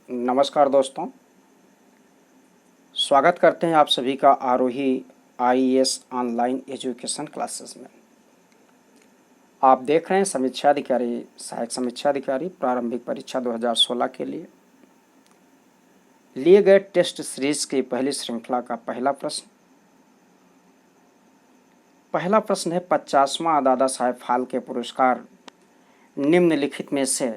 नमस्कार दोस्तों, स्वागत करते हैं आप सभी का आरोही आईएएस ऑनलाइन एजुकेशन क्लासेस में। आप देख रहे हैं समीक्षा अधिकारी सहायक समीक्षा अधिकारी प्रारंभिक परीक्षा 2016 के लिए गए टेस्ट सीरीज की पहली श्रृंखला का पहला प्रश्न है 50वां दादा साहेब फाल्के पुरस्कार निम्नलिखित में से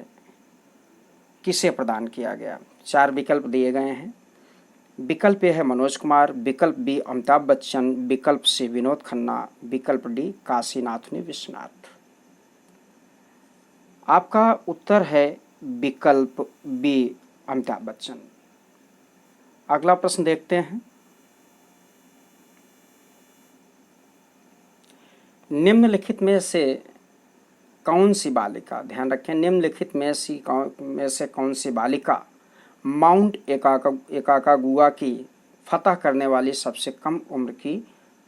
किसे प्रदान किया गया। 4 विकल्प दिए गए हैं। विकल्प ए है मनोज कुमार, विकल्प बी अमिताभ बच्चन, विकल्प सी विनोद खन्ना, विकल्प डी काशीनाथनी विश्वनाथ। आपका उत्तर है विकल्प बी अमिताभ बच्चन। अगला प्रश्न देखते हैं। निम्नलिखित में से कौन सी बालिका, ध्यान रखें, निम्नलिखित में से कौन सी बालिका माउंट एकाकागुआ की फतह करने वाली सबसे कम उम्र की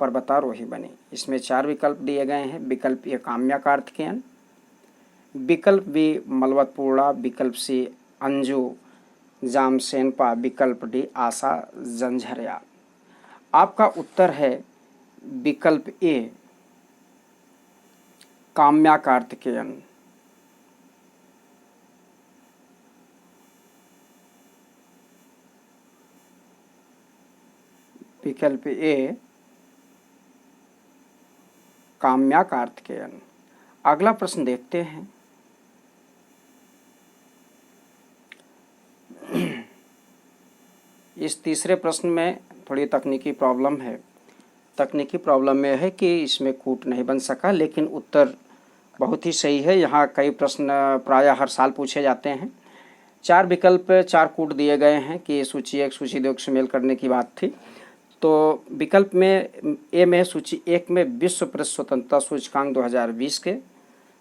पर्वतारोही बनी। इसमें 4 विकल्प दिए गए हैं। विकल्प ए काम्या कार्तिकेयन, विकल्प बी मलवतपूर्णा, विकल्प सी अंजू जामसेनपा, विकल्प डी आशा जंझरिया। आपका उत्तर है विकल्प ए काम्या कार्तिकेयन। विकल्प ए काम्या कार्तिकेयन। अगला प्रश्न देखते हैं। इस तीसरे प्रश्न में थोड़ी तकनीकी प्रॉब्लम है। तकनीकी प्रॉब्लम में है कि इसमें कूट नहीं बन सका, लेकिन उत्तर बहुत ही सही है। यहाँ कई प्रश्न प्रायः हर साल पूछे जाते हैं। 4 विकल्प 4 कूट दिए गए हैं कि सूची 1 सूची 2 से मेल करने की बात थी। तो विकल्प में ए में सूची 1 में विश्व प्रेस स्वतंत्रता सूचकांक 2020 के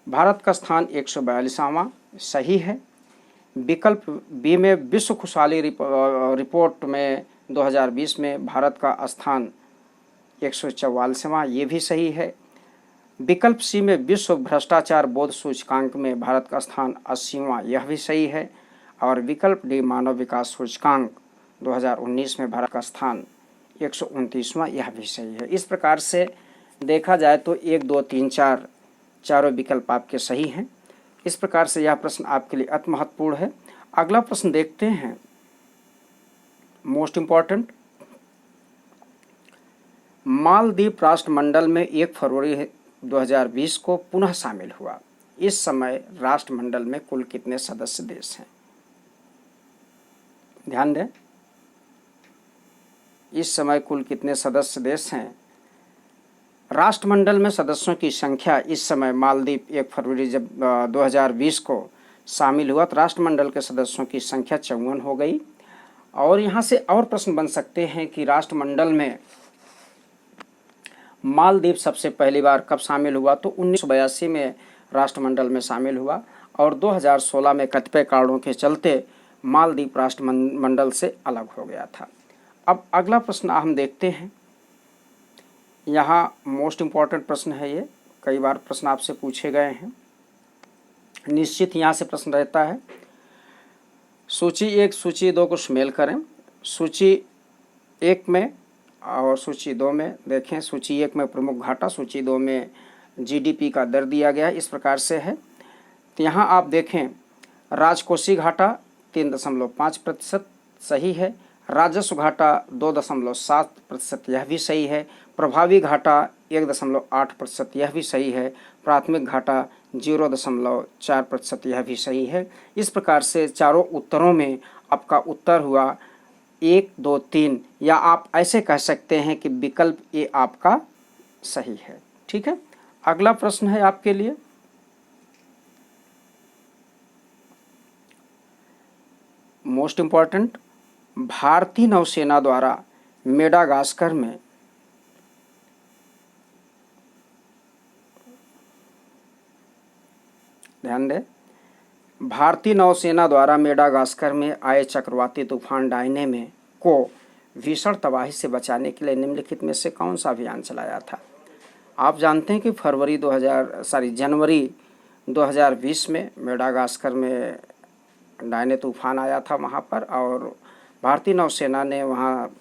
भारत का स्थान 142वां सही है। विकल्प बी में विश्व खुशहाली रिपोर्ट में 2020 में भारत का स्थान 144वां, ये भी सही है। विकल्प सी में विश्व भ्रष्टाचार बोध सूचकांक में भारत का स्थान 80वां, यह भी सही है। और विकल्प डी मानव विकास सूचकांक 2019 में भारत का स्थान 129वां, यह भी सही है। इस प्रकार से देखा जाए तो 1, 2, 3, 4 चारों विकल्प आपके सही हैं। इस प्रकार से यह प्रश्न आपके लिए अति महत्वपूर्ण है। अगला प्रश्न देखते हैं, मोस्ट इम्पॉर्टेंट। मालदीव राष्ट्रमंडल में 1 फरवरी 2020 को पुनः शामिल हुआ। इस समय राष्ट्रमंडल में कुल कितने सदस्य देश हैं? ध्यान दें, इस समय कुल कितने सदस्य देश हैं? राष्ट्रमंडल में सदस्यों की संख्या इस समय मालदीव 1 फरवरी जब 2020 को शामिल हुआ तो राष्ट्रमंडल के सदस्यों की संख्या 54 हो गई। और यहाँ से और प्रश्न बन सकते हैं कि राष्ट्रमंडल में मालदीव सबसे पहली बार कब शामिल हुआ? तो 1982 में राष्ट्रमंडल में शामिल हुआ और 2016 में कतिपय कारणों के चलते मालदीव राष्ट्रमंडल से अलग हो गया था। अब अगला प्रश्न हम देखते हैं। यहाँ मोस्ट इम्पॉर्टेंट प्रश्न है ये, कई बार प्रश्न आपसे पूछे गए हैं, निश्चित यहाँ से प्रश्न रहता है। सूची 1 सूची 2 को सुमेल करें। सूची 1 में और सूची 2 में देखें। सूची 1 में प्रमुख घाटा, सूची 2 में जीडीपी का दर दिया गया है। इस प्रकार से है। तो यहाँ आप देखें, राजकोषीय घाटा 3.5% सही है। राजस्व घाटा 2.7%, यह भी सही है। प्रभावी घाटा 1.8%, यह भी सही है। प्राथमिक घाटा 0.4%, यह भी सही है। इस प्रकार से चारों उत्तरों में आपका उत्तर हुआ 1, 2, 3, या आप ऐसे कह सकते हैं कि विकल्प ए आपका सही है। ठीक है। अगला प्रश्न है आपके लिए, मोस्ट इम्पॉर्टेंट। भारतीय नौसेना द्वारा मेडागास्कर में ध्यान दें, भारतीय नौसेना द्वारा मेडागास्कर में आए चक्रवाती तूफान डायने में को भीषण तबाही से बचाने के लिए निम्नलिखित में से कौन सा अभियान चलाया था? आप जानते हैं कि जनवरी 2020 में मेडागास्कर में डायने तूफान आया था वहाँ पर, और भारतीय नौसेना ने वहाँ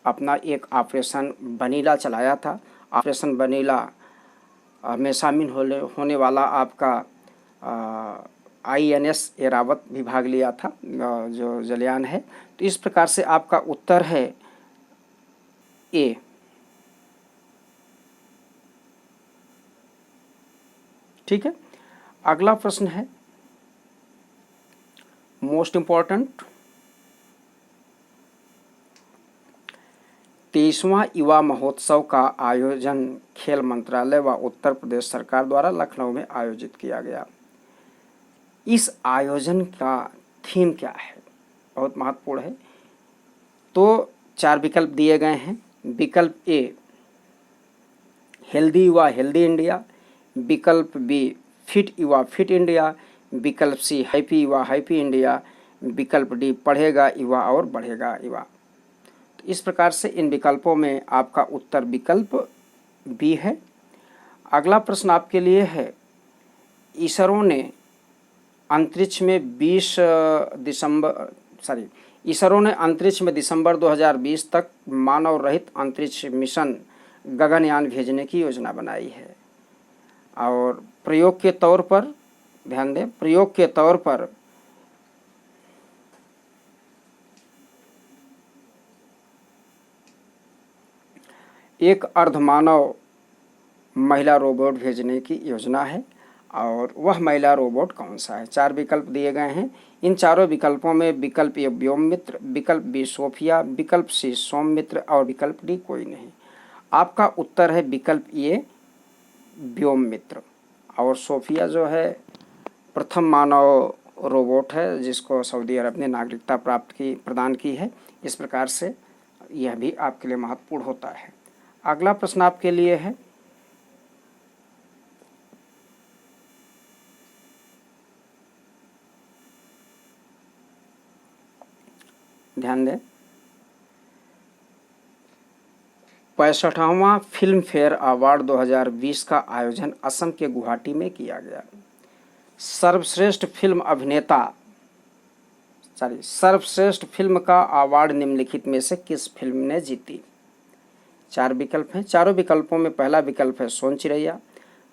अपना एक ऑपरेशन वनीला चलाया था। ऑपरेशन वनीला में शामिल होने वाला आपका INS ऐरावत भी भाग लिया था, जो जलयान है। तो इस प्रकार से आपका उत्तर है ए। ठीक है, अगला प्रश्न है मोस्ट इम्पॉर्टेंट, 23वां युवा महोत्सव का आयोजन खेल मंत्रालय व उत्तर प्रदेश सरकार द्वारा लखनऊ में आयोजित किया गया। इस आयोजन का थीम क्या है, बहुत महत्वपूर्ण है। तो 4 विकल्प दिए गए हैं। विकल्प ए हेल्दी युवा हेल्दी इंडिया, विकल्प बी फिट युवा फिट इंडिया, विकल्प सी हैप्पी युवा हैप्पी इंडिया, विकल्प डी पढ़ेगा युवा और बढ़ेगा युवा। तो इस प्रकार से इन विकल्पों में आपका उत्तर विकल्प बी है। अगला प्रश्न आपके लिए है, इसरो ने अंतरिक्ष में इसरो ने अंतरिक्ष में दिसंबर 2020 तक मानव रहित अंतरिक्ष मिशन गगनयान भेजने की योजना बनाई है। और प्रयोग के तौर पर ध्यान दें, प्रयोग के तौर पर एक अर्धमानव महिला रोबोट भेजने की योजना है। और वह महिला रोबोट कौन सा है? 4 विकल्प दिए गए हैं। इन चारों विकल्पों में विकल्प ए व्योममित्र, विकल्प बी सोफिया, विकल्प सी सोममित्र और विकल्प डी कोई नहीं। आपका उत्तर है विकल्प ए व्योममित्र। और सोफिया जो है प्रथम मानव रोबोट है जिसको सऊदी अरब ने नागरिकता प्रदान की है। इस प्रकार से यह भी आपके लिए महत्वपूर्ण होता है। अगला प्रश्न आपके लिए है, ध्यान दें, 65वां फिल्म फेयर अवार्ड 2020 का आयोजन असम के गुवाहाटी में किया गया। सर्वश्रेष्ठ फिल्म का अवार्ड निम्नलिखित में से किस फिल्म ने जीती? 4 विकल्प हैं। चारों विकल्पों में पहला विकल्प है सोन चिड़ैया,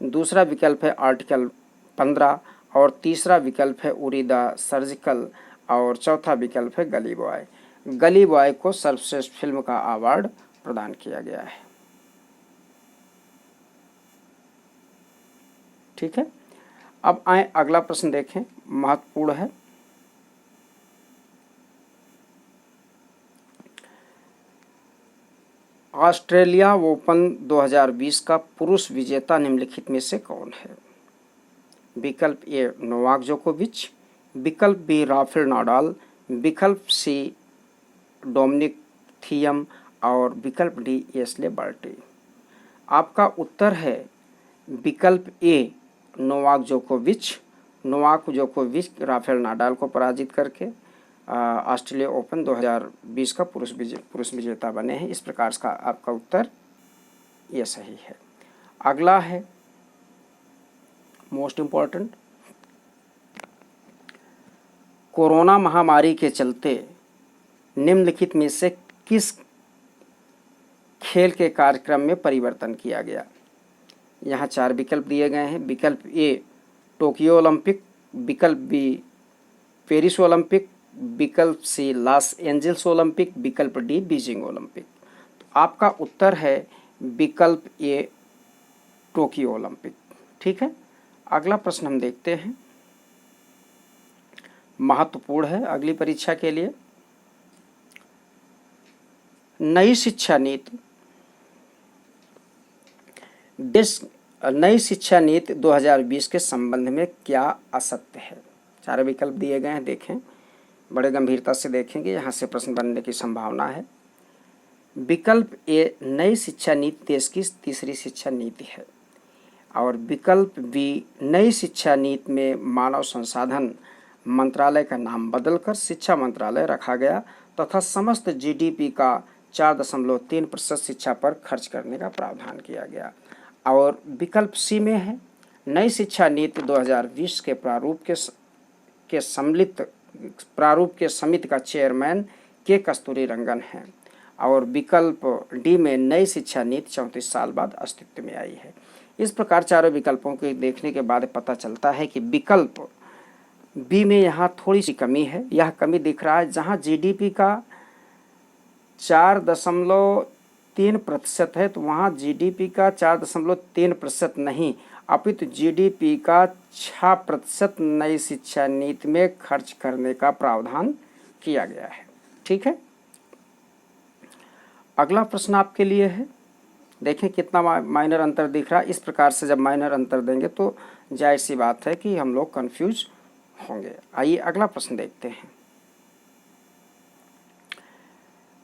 दूसरा विकल्प है आर्टिकल 15 और तीसरा विकल्प है उरी द सर्जिकल और चौथा विकल्प है गली बॉय। गली बॉय को सर्वश्रेष्ठ फिल्म का अवार्ड प्रदान किया गया है। ठीक है, अब आए अगला प्रश्न देखें, महत्वपूर्ण है। ऑस्ट्रेलिया ओपन 2020 का पुरुष विजेता निम्नलिखित में से कौन है? विकल्प ए नोवाक जोकोविच, विकल्प बी राफेल नाडाल, विकल्प सी डोमिनिक थियम और विकल्प डी एशले बार्टी। आपका उत्तर है विकल्प ए नोवाक जोकोविच राफेल नाडाल को पराजित करके ऑस्ट्रेलिया ओपन 2020 का पुरुष विजेता बने हैं। इस प्रकार का आपका उत्तर ये सही है। अगला है मोस्ट इम्पॉर्टेंट, कोरोना महामारी के चलते निम्नलिखित में से किस खेल के कार्यक्रम में परिवर्तन किया गया? यहाँ 4 विकल्प दिए गए हैं। विकल्प ए टोक्यो ओलंपिक, विकल्प बी पेरिस ओलंपिक, विकल्प सी लॉस एंजल्स ओलंपिक, विकल्प डी बीजिंग ओलंपिक। तो आपका उत्तर है विकल्प ए टोक्यो ओलंपिक। ठीक है, अगला प्रश्न हम देखते हैं, महत्वपूर्ण है अगली परीक्षा के लिए। नई शिक्षा नीति 2020 के संबंध में क्या असत्य है? 4 विकल्प दिए गए हैं, देखें, बड़े गंभीरता से देखेंगे, यहाँ से प्रश्न बनने की संभावना है। विकल्प ए नई शिक्षा नीति देश की तीसरी शिक्षा नीति है। और विकल्प बी नई शिक्षा नीति में मानव संसाधन मंत्रालय का नाम बदलकर शिक्षा मंत्रालय रखा गया तथा समस्त GDP का 4.3% शिक्षा पर खर्च करने का प्रावधान किया गया। और विकल्प सी में है नई शिक्षा नीति 2020 के प्रारूप के सम्मिलित प्रारूप के समिति का चेयरमैन के कस्तूरी रंगन हैं। और विकल्प डी में नई शिक्षा नीति 34 साल बाद अस्तित्व में आई है। इस प्रकार चारों विकल्पों के देखने के बाद पता चलता है कि विकल्प बी में यहाँ थोड़ी सी कमी है। यह कमी दिख रहा है जहाँ जीडीपी का 4.3% है, तो वहाँ जीडीपी का 4.3% नहीं, अपितु जीडीपी का 6% नई शिक्षा नीति में खर्च करने का प्रावधान किया गया है। ठीक है, अगला प्रश्न आपके लिए है। देखें कितना माइनर अंतर दिख रहा है। इस प्रकार से जब माइनर अंतर देंगे तो जाहिर सी बात है कि हम लोग कंफ्यूज होंगे। आइए अगला प्रश्न देखते हैं।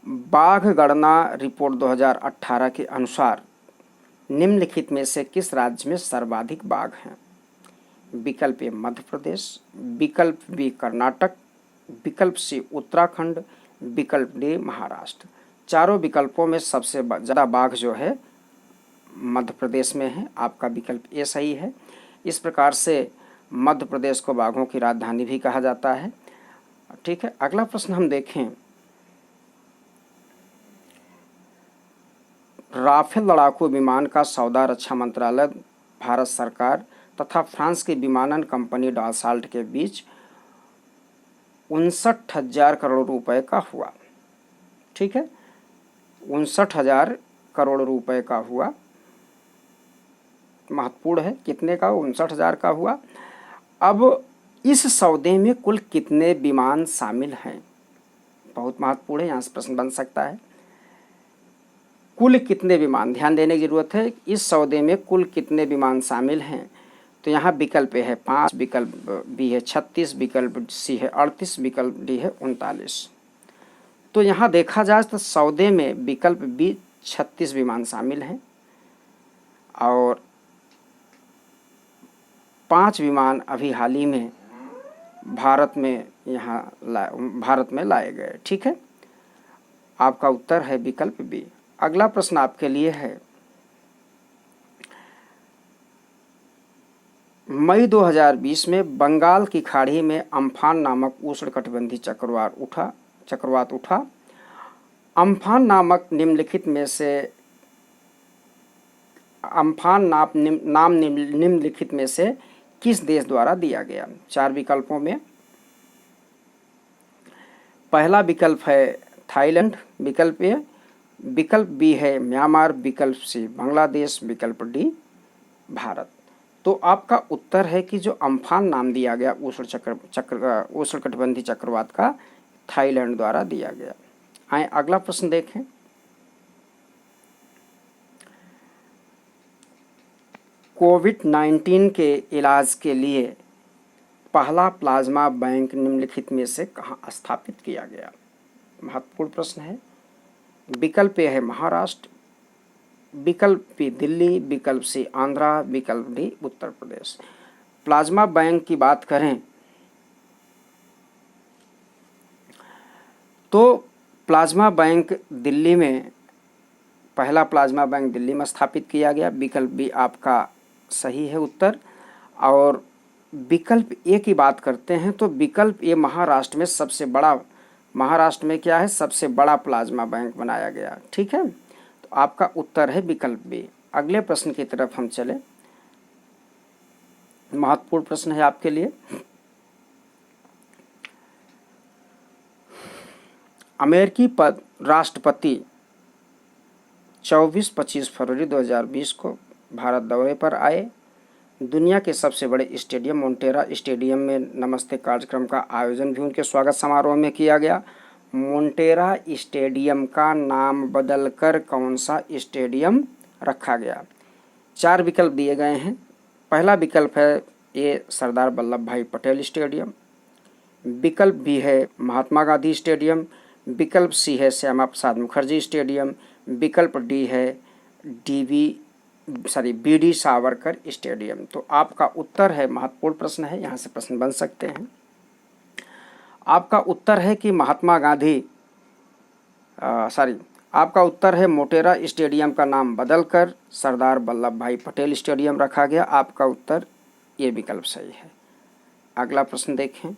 बाघ गणना रिपोर्ट 2018 के अनुसार निम्नलिखित में से किस राज्य में सर्वाधिक बाघ हैं? विकल्प ए मध्य प्रदेश, विकल्प बी कर्नाटक, विकल्प सी उत्तराखंड, विकल्प डी महाराष्ट्र। चारों विकल्पों में सबसे ज़्यादा बाघ जो है मध्य प्रदेश में है। आपका विकल्प ए सही है। इस प्रकार से मध्य प्रदेश को बाघों की राजधानी भी कहा जाता है। ठीक है, अगला प्रश्न हम देखें। राफेल लड़ाकू विमान का सौदा रक्षा मंत्रालय, भारत सरकार तथा फ्रांस की विमानन कंपनी डॉसाल्ट के बीच 59,000 करोड़ रुपए का हुआ। ठीक है, 59,000 करोड़ रुपए का हुआ। महत्वपूर्ण है, कितने का? 59,000 का हुआ। अब इस सौदे में कुल कितने विमान शामिल हैं? बहुत महत्वपूर्ण है, यहाँ से प्रश्न बन सकता है। कुल कितने विमान, ध्यान देने की जरूरत है। इस सौदे में कुल कितने विमान शामिल हैं? तो यहाँ विकल्प ए है 5, विकल्प बी है 36, विकल्प सी है 38, विकल्प डी है 39। तो यहाँ देखा जाए तो सौदे में विकल्प बी 36 विमान शामिल हैं और 5 विमान अभी हाल ही में भारत में लाए गए। ठीक है, आपका उत्तर है विकल्प बी। अगला प्रश्न आपके लिए है। मई 2020 में बंगाल की खाड़ी में अम्फान नामक उष्णकटिबंधीय चक्रवात उठा। अम्फान नामक निम्नलिखित में से निम्नलिखित में से किस देश द्वारा दिया गया? 4 विकल्पों में पहला विकल्प है थाईलैंड, विकल्प ए, विकल्प बी है म्यांमार, विकल्प सी बांग्लादेश, विकल्प डी भारत। तो आपका उत्तर है कि जो अम्फान नाम दिया गया उष्णकटिबंधीय चक्रवात का, थाईलैंड द्वारा दिया गया। आए अगला प्रश्न देखें। कोविड-19 के इलाज के लिए पहला प्लाज्मा बैंक निम्नलिखित में से कहाँ स्थापित किया गया? महत्वपूर्ण प्रश्न है। विकल्प ए है महाराष्ट्र, विकल्प बी दिल्ली, विकल्प सी आंध्रा, विकल्प D Uttar Pradesh. Plasma bank की बात करें तो प्लाज्मा बैंक दिल्ली में, पहला प्लाज्मा बैंक दिल्ली में स्थापित किया गया। विकल्प बी आपका सही है उत्तर। और विकल्प ए की बात करते हैं तो विकल्प ए महाराष्ट्र में सबसे बड़ा, महाराष्ट्र में क्या है, सबसे बड़ा प्लाज्मा बैंक बनाया गया। ठीक है, तो आपका उत्तर है विकल्प बी। अगले प्रश्न की तरफ हम चले। महत्वपूर्ण प्रश्न है आपके लिए। अमेरिकी राष्ट्रपति 24-25 फरवरी 2020 को भारत दौरे पर आए। दुनिया के सबसे बड़े स्टेडियम मोन्टेरा स्टेडियम में नमस्ते कार्यक्रम का आयोजन भी उनके स्वागत समारोह में किया गया। मोन्टेरा स्टेडियम का नाम बदलकर कौन सा स्टेडियम रखा गया? 4 विकल्प दिए गए हैं। पहला विकल्प है ए सरदार वल्लभ भाई पटेल स्टेडियम, विकल्प बी है महात्मा गांधी स्टेडियम, विकल्प सी है श्यामा प्रसाद मुखर्जी स्टेडियम, विकल्प डी है बी डी सावरकर स्टेडियम। तो आपका उत्तर है, महत्वपूर्ण प्रश्न है, यहाँ से प्रश्न बन सकते हैं। आपका उत्तर है कि आपका उत्तर है मोटेरा स्टेडियम का नाम बदलकर सरदार वल्लभ भाई पटेल स्टेडियम रखा गया। आपका उत्तर ये विकल्प सही है। अगला प्रश्न देखें।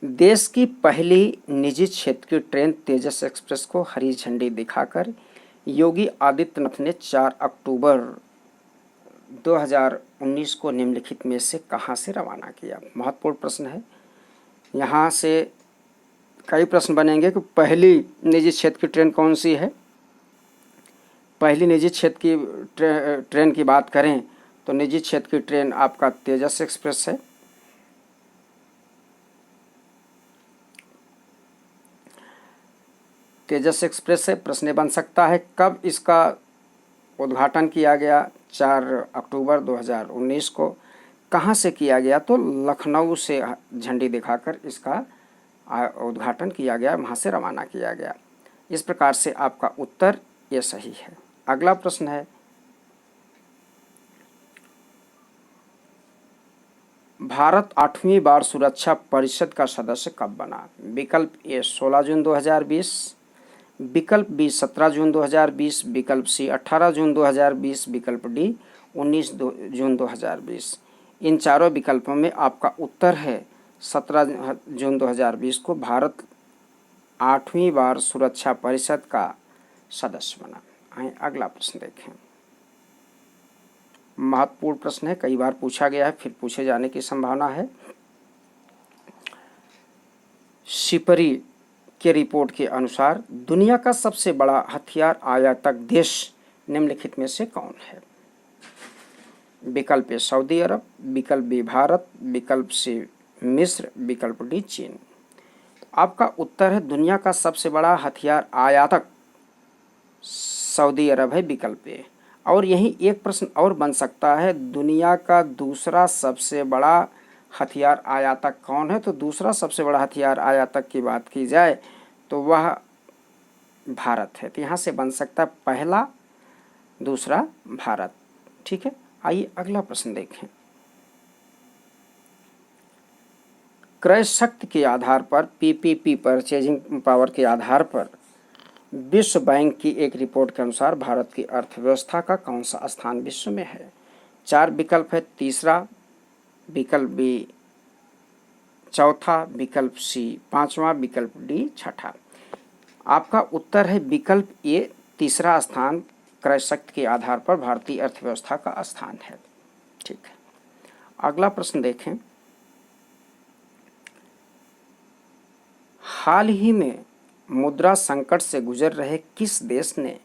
देश की पहली निजी क्षेत्र की ट्रेन तेजस एक्सप्रेस को हरी झंडी दिखाकर योगी आदित्यनाथ ने 4 अक्टूबर 2019 को निम्नलिखित में से कहां से रवाना किया। महत्वपूर्ण प्रश्न है। यहाँ से कई प्रश्न बनेंगे कि पहली निजी क्षेत्र की ट्रेन कौन सी है। पहली निजी क्षेत्र की ट्रेन की बात करें तो निजी क्षेत्र की ट्रेन आपका तेजस एक्सप्रेस है। तेजस एक्सप्रेस से प्रश्न बन सकता है कब इसका उद्घाटन किया गया। 4 अक्टूबर 2019 को। कहाँ से किया गया तो लखनऊ से झंडी दिखाकर इसका उद्घाटन किया गया, वहाँ से रवाना किया गया। इस प्रकार से आपका उत्तर ये सही है। अगला प्रश्न है, भारत 8वीं बार सुरक्षा परिषद का सदस्य कब बना। विकल्प ए 16 जून 2020, विकल्प बी 17 जून 2020, विकल्प सी 18 जून 2020, विकल्प डी 19 जून 2020। इन चारों विकल्पों में आपका उत्तर है 17 जून 2020 को भारत 8वीं बार सुरक्षा परिषद का सदस्य बना। आइए अगला प्रश्न देखें। महत्वपूर्ण प्रश्न है, कई बार पूछा गया है, फिर पूछे जाने की संभावना है। सिपरी के रिपोर्ट के अनुसार दुनिया का सबसे बड़ा हथियार आयातक देश निम्नलिखित में से कौन है। विकल्प ए सऊदी अरब, विकल्प बी भारत, विकल्प सी मिस्र, विकल्प डी चीन। आपका उत्तर है दुनिया का सबसे बड़ा हथियार आयातक सऊदी अरब है, विकल्प ए। और यही एक प्रश्न और बन सकता है, दुनिया का दूसरा सबसे बड़ा हथियार आयातक कौन है। तो दूसरा सबसे बड़ा हथियार आयातक की बात की जाए तो वह भारत है। तो यहाँ से बन सकता है पहला, दूसरा भारत। ठीक है, आइए अगला प्रश्न देखें। क्रय शक्ति के आधार पर पीपीपी परचेजिंग पावर के आधार पर विश्व बैंक की एक रिपोर्ट के अनुसार भारत की अर्थव्यवस्था का कौन सा स्थान विश्व में है। 4 विकल्प है, तीसरा, विकल्प बी चौथा, विकल्प सी पांचवा, विकल्प डी छठा। आपका उत्तर है विकल्प ए, तीसरा स्थान क्रय शक्ति के आधार पर भारतीय अर्थव्यवस्था का स्थान है। ठीक है, अगला प्रश्न देखें। हाल ही में मुद्रा संकट से गुजर रहे किस देश ने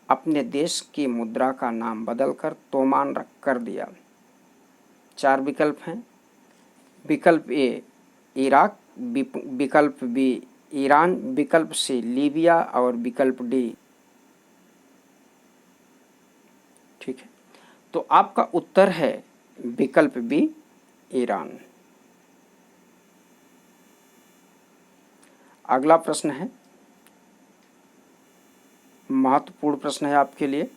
अपने देश की मुद्रा का नाम बदलकर तोमान कर दिया। 4 विकल्प हैं। विकल्प ए इराक, विकल्प बी ईरान, विकल्प सी लीबिया और विकल्प डी। ठीक है, तो आपका उत्तर है विकल्प बी ईरान। अगला प्रश्न है, महत्वपूर्ण प्रश्न है आपके लिए।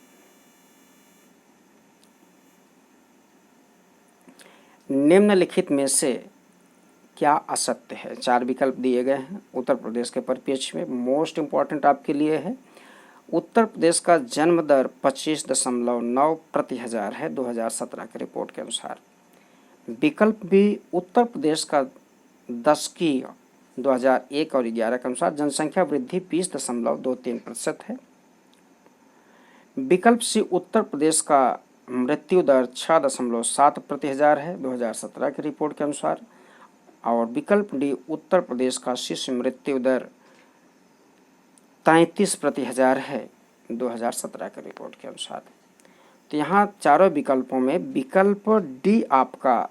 निम्नलिखित में से क्या असत्य है। 4 विकल्प दिए गए हैं उत्तर प्रदेश के परिप्रेक्ष्य में। मोस्ट इंपॉर्टेंट आपके लिए है, उत्तर प्रदेश का जन्म दर 25.9 प्रति हजार है 2017 के रिपोर्ट के अनुसार। विकल्प भी उत्तर प्रदेश का 10 की 2001 और 11 के अनुसार जनसंख्या वृद्धि 20.23% है। विकल्प सी उत्तर प्रदेश का मृत्यु दर 6.7 प्रति हजार है 2017 की रिपोर्ट के अनुसार। और विकल्प डी उत्तर प्रदेश का शिशु मृत्यु दर 33 प्रति हजार है 2017 के रिपोर्ट के अनुसार। तो यहाँ चारों विकल्पों में विकल्प डी आपका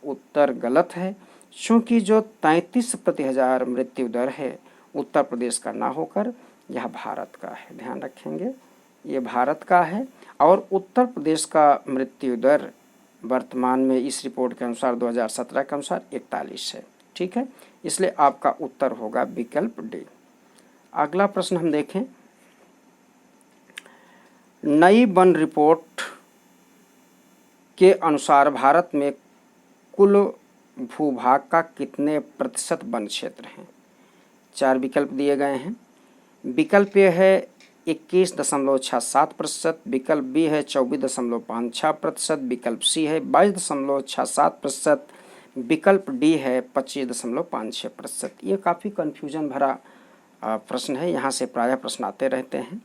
उत्तर गलत है, क्योंकि जो 33 प्रति हजार मृत्यु दर है उत्तर प्रदेश का ना होकर यह भारत का है। ध्यान रखेंगे, ये भारत का है। और उत्तर प्रदेश का मृत्यु दर वर्तमान में इस रिपोर्ट के अनुसार 2017 के अनुसार 41 है। ठीक है, इसलिए आपका उत्तर होगा विकल्प डी। अगला प्रश्न हम देखें। नई वन रिपोर्ट के अनुसार भारत में कुल भूभाग का कितने प्रतिशत वन क्षेत्र हैं। 4 विकल्प दिए गए हैं। विकल्प ये है 21.67%, विकल्प बी है 24.56%, विकल्प सी है 22.67%, विकल्प डी है 25.56%। ये काफ़ी कन्फ्यूजन भरा प्रश्न है, यहाँ से प्रायः प्रश्न आते रहते हैं।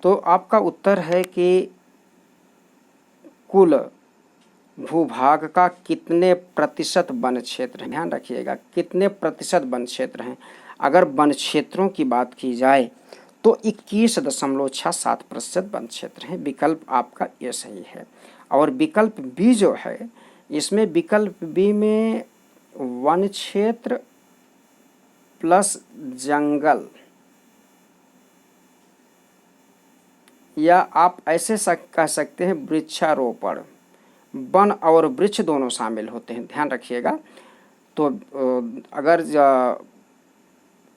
तो आपका उत्तर है कि कुल भूभाग का कितने प्रतिशत वन क्षेत्र है। ध्यान रखिएगा कितने प्रतिशत वन क्षेत्र हैं। अगर वन क्षेत्रों की बात की जाए तो 21.67% वन क्षेत्र हैं। विकल्प आपका ये सही है। और विकल्प बी जो है, इसमें विकल्प बी में वन क्षेत्र प्लस जंगल, या आप ऐसे कह सकते हैं वृक्षारोपण, वन और वृक्ष दोनों शामिल होते हैं। ध्यान रखिएगा। तो अगर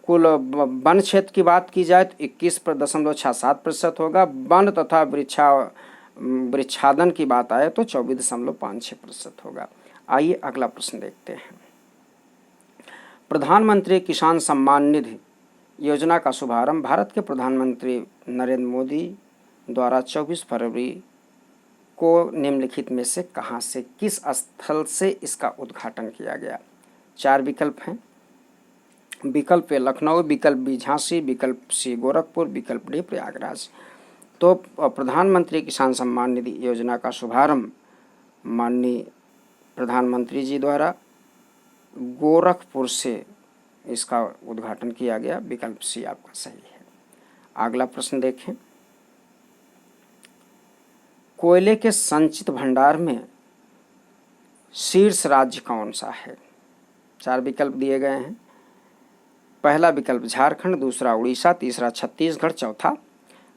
कुल वन क्षेत्र की बात की जाए तो 21.67% होगा। वन तथा वृक्षादन की बात आए तो 24.56% होगा। आइए अगला प्रश्न देखते हैं। प्रधानमंत्री किसान सम्मान निधि योजना का शुभारंभ भारत के प्रधानमंत्री नरेंद्र मोदी द्वारा 24 फरवरी को निम्नलिखित में से कहाँ से, किस स्थल से इसका उद्घाटन किया गया। 4 विकल्प हैं। विकल्प ए लखनऊ, विकल्प बी झांसी, विकल्प सी गोरखपुर, विकल्प डी प्रयागराज। तो प्रधानमंत्री किसान सम्मान निधि योजना का शुभारंभ माननीय प्रधानमंत्री जी द्वारा गोरखपुर से इसका उद्घाटन किया गया। विकल्प सी आपका सही है। अगला प्रश्न देखें। कोयले के संचित भंडार में शीर्ष राज्य कौन सा है। 4 विकल्प दिए गए हैं। पहला विकल्प झारखंड, दूसरा उड़ीसा, तीसरा छत्तीसगढ़, चौथा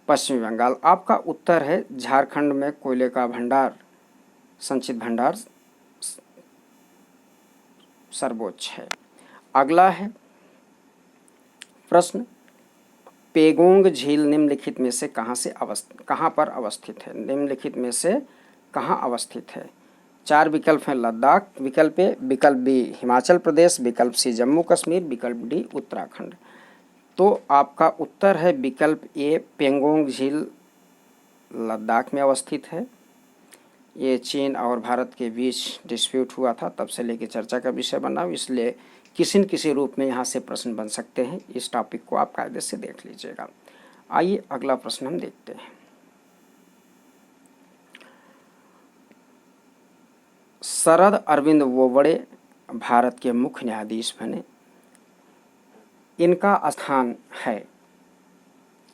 पश्चिम बंगाल। आपका उत्तर है झारखंड में कोयले का भंडार, संचित भंडार सर्वोच्च है। अगला है प्रश्न, पेगोंग झील निम्नलिखित में से कहाँ पर अवस्थित है। निम्नलिखित में से कहाँ अवस्थित है। 4 विकल्प हैं। लद्दाख, विकल्प ए, विकल्प बी हिमाचल प्रदेश, विकल्प सी जम्मू कश्मीर, विकल्प डी उत्तराखंड। तो आपका उत्तर है विकल्प ए, पेंगोंग झील लद्दाख में अवस्थित है। ये चीन और भारत के बीच डिस्प्यूट हुआ था, तब से लेकर चर्चा का विषय बना, इसलिए किसी न किसी रूप में यहाँ से प्रश्न बन सकते हैं। इस टॉपिक को आप कायदे से देख लीजिएगा। आइए अगला प्रश्न हम देखते हैं। शरद अरविंद बोबड़े भारत के मुख्य न्यायाधीश बने। इनका स्थान है,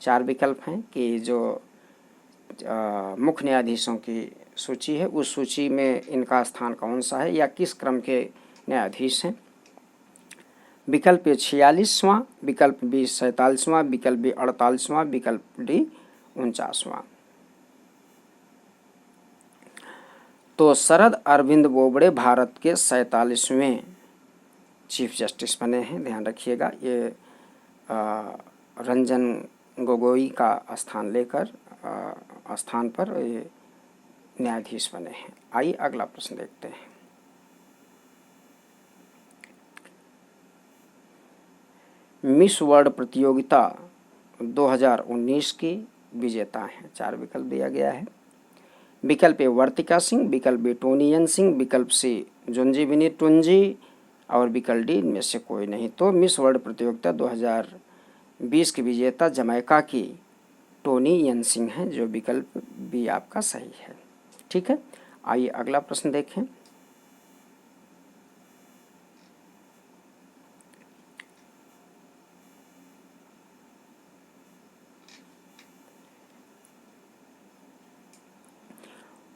4 विकल्प हैं कि जो मुख्य न्यायाधीशों की सूची है उस सूची में इनका स्थान कौन सा है या किस क्रम के न्यायाधीश हैं। विकल्प ए 46वां, विकल्प बी 47वां, विकल्प बी 48वां, विकल्प डी 49वां। तो शरद अरविंद बोबड़े भारत के 47वें चीफ जस्टिस बने हैं। ध्यान रखिएगा, ये रंजन गोगोई का स्थान पर ये न्यायाधीश बने हैं। आइए अगला प्रश्न देखते हैं। मिस वर्ल्ड प्रतियोगिता 2019 की विजेता हैं। 4 विकल्प दिया गया है। विकल्प ए वर्तिका सिंह, विकल्प बी टोनी सिंह, विकल्प सी जोंजीविनी टुंजी और विकल्प डी इनमें से कोई नहीं। तो मिस वर्ल्ड प्रतियोगिता 2020 की विजेता जमैका की टोनी सिंह हैं, जो विकल्प बी आपका सही है। ठीक है, आइए अगला प्रश्न देखें।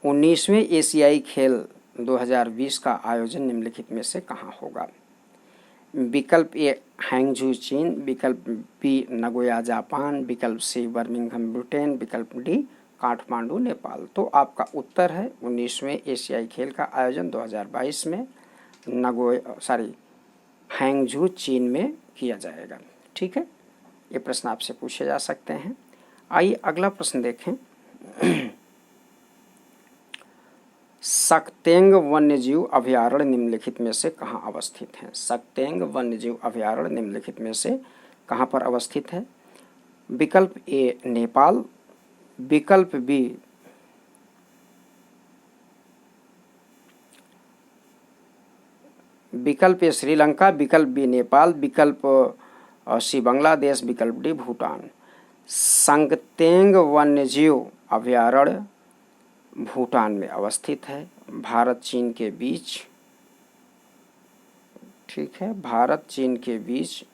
उन्नीसवें एशियाई खेल 2020 का आयोजन निम्नलिखित में से कहाँ होगा। विकल्प ए हैंगझू चीन, विकल्प बी नगोया जापान, विकल्प सी बर्मिंघम ब्रिटेन, विकल्प डी काठमांडू नेपाल। तो आपका उत्तर है 19वें एशियाई खेल का आयोजन 2022 में हैंगझू चीन में किया जाएगा। ठीक है, ये प्रश्न आपसे पूछे जा सकते हैं। आइए अगला प्रश्न देखें। सक्तेंग वन्यजीव अभयारण्य निम्नलिखित में से कहाँ अवस्थित है। सक्तेंग वन्यजीव अभयारण्य निम्नलिखित में से कहाँ पर अवस्थित है। विकल्प ए नेपाल, विकल्प बी श्रीलंका, विकल्प बी नेपाल, विकल्प सी बांग्लादेश, विकल्प डी भूटान। संगतेंग वन्यजीव अभयारण्य भूटान में अवस्थित है, भारत चीन के बीच। ठीक है, भारत चीन के बीच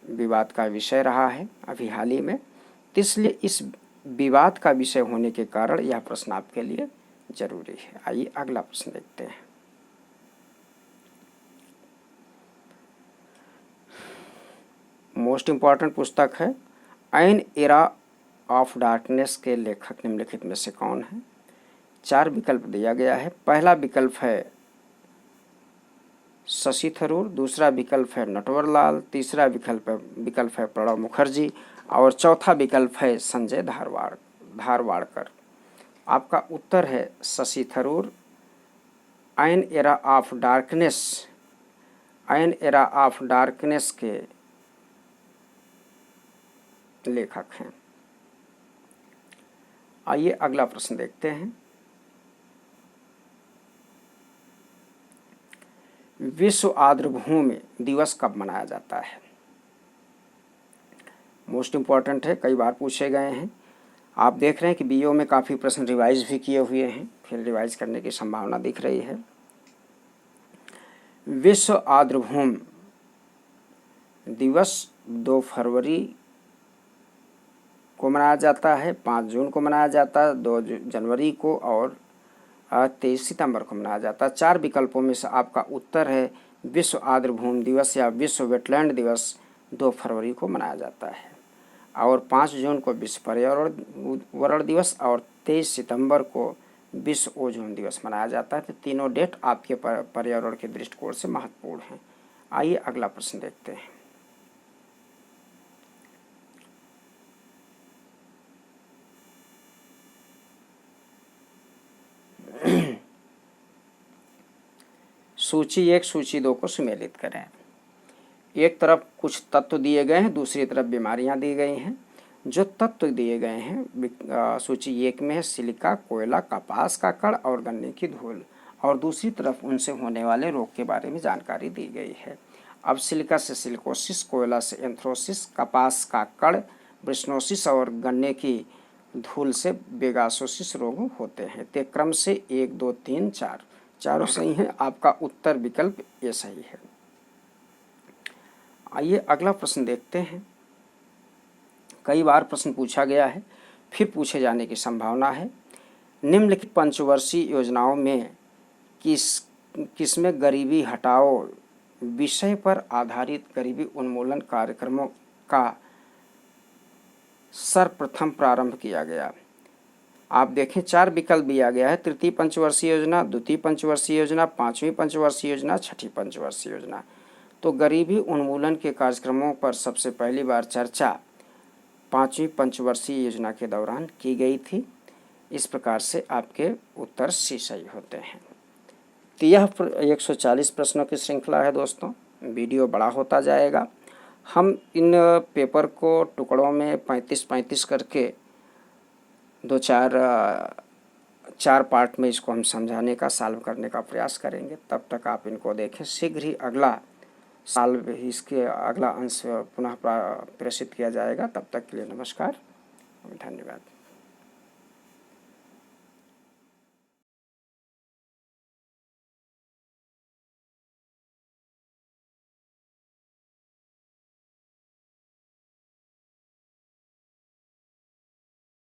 विवाद का विषय रहा है अभी हाल ही में, तो इसलिए इस विवाद का विषय होने के कारण यह प्रश्न आपके लिए जरूरी है। आइए अगला प्रश्न देखते हैं। मोस्ट इम्पॉर्टेंट पुस्तक है एन एरा ऑफ डार्कनेस के लेखक निम्नलिखित में से कौन है? 4 विकल्प दिया गया है। पहला विकल्प है शशि थरूर, दूसरा विकल्प है नटवरलाल, तीसरा विकल्प है प्रणब मुखर्जी और चौथा विकल्प है संजय धारवाड़कर। आपका उत्तर है Shashi Tharoor. An era of darkness के लेखक हैं। आइए अगला प्रश्न देखते हैं। विश्व आर्द्रभूमि दिवस कब मनाया जाता है? मोस्ट इम्पॉर्टेंट है, कई बार पूछे गए हैं। आप देख रहे हैं कि बीओ में काफ़ी प्रश्न रिवाइज भी किए हुए हैं, फिर रिवाइज करने की संभावना दिख रही है। विश्व आर्द्रभूमि दिवस 2 फरवरी को मनाया जाता है, 5 जून को मनाया जाता है, 2 जनवरी को और 23 सितंबर को मनाया जाता है। 4 विकल्पों में से आपका उत्तर है विश्व आर्द्रभूमि दिवस या विश्व वेटलैंड दिवस 2 फरवरी को मनाया जाता है और 5 जून को विश्व पर्यावरण दिवस और 23 सितंबर को विश्व ओजोन दिवस मनाया जाता है। तो तीनों डेट आपके पर्यावरण के दृष्टिकोण से महत्वपूर्ण हैं। आइए अगला प्रश्न देखते हैं। सूची 1 सूची 2 को सुमेलित करें। एक तरफ कुछ तत्व दिए गए हैं, दूसरी तरफ बीमारियां दी गई हैं। जो तत्व दिए गए हैं सूची 1 में है सिलिका, कोयला, कपास का कण और गन्ने की धूल, और दूसरी तरफ उनसे होने वाले रोग के बारे में जानकारी दी गई है। अब सिलिका से सिलिकोसिस, कोयला से एंथ्रोसिस, कपास का कण ब्रिस्नोसिस और गन्ने की धूल से बेगासोसिस रोग होते हैं। ते क्रम से 1, 2, 3, 4 चारों सही हैं। आपका उत्तर विकल्प ये सही है। आइए अगला प्रश्न देखते हैं। कई बार प्रश्न पूछा गया है, फिर पूछे जाने की संभावना है। निम्नलिखित पंचवर्षीय योजनाओं में किसमें गरीबी हटाओ विषय पर आधारित गरीबी उन्मूलन कार्यक्रमों का सर्वप्रथम प्रारंभ किया गया? आप देखें 4 विकल्प दिया गया है। तृतीय पंचवर्षीय योजना, द्वितीय पंचवर्षीय योजना, 5वीं पंचवर्षीय योजना, 6ठी पंचवर्षीय योजना। तो गरीबी उन्मूलन के कार्यक्रमों पर सबसे पहली बार चर्चा 5वीं पंचवर्षीय योजना के दौरान की गई थी। इस प्रकार से आपके उत्तर सी सही होते हैं। तो यह 140 प्रश्नों की श्रृंखला है दोस्तों। वीडियो बड़ा होता जाएगा। हम इन पेपर को टुकड़ों में 35-35 करके 4 पार्ट में इसको हम समझाने का, सॉल्व करने का प्रयास करेंगे। तब तक आप इनको देखें। शीघ्र ही अगला सॉल्व इसके अगला अंश पुनः प्रेषित किया जाएगा। तब तक के लिए नमस्कार, धन्यवाद।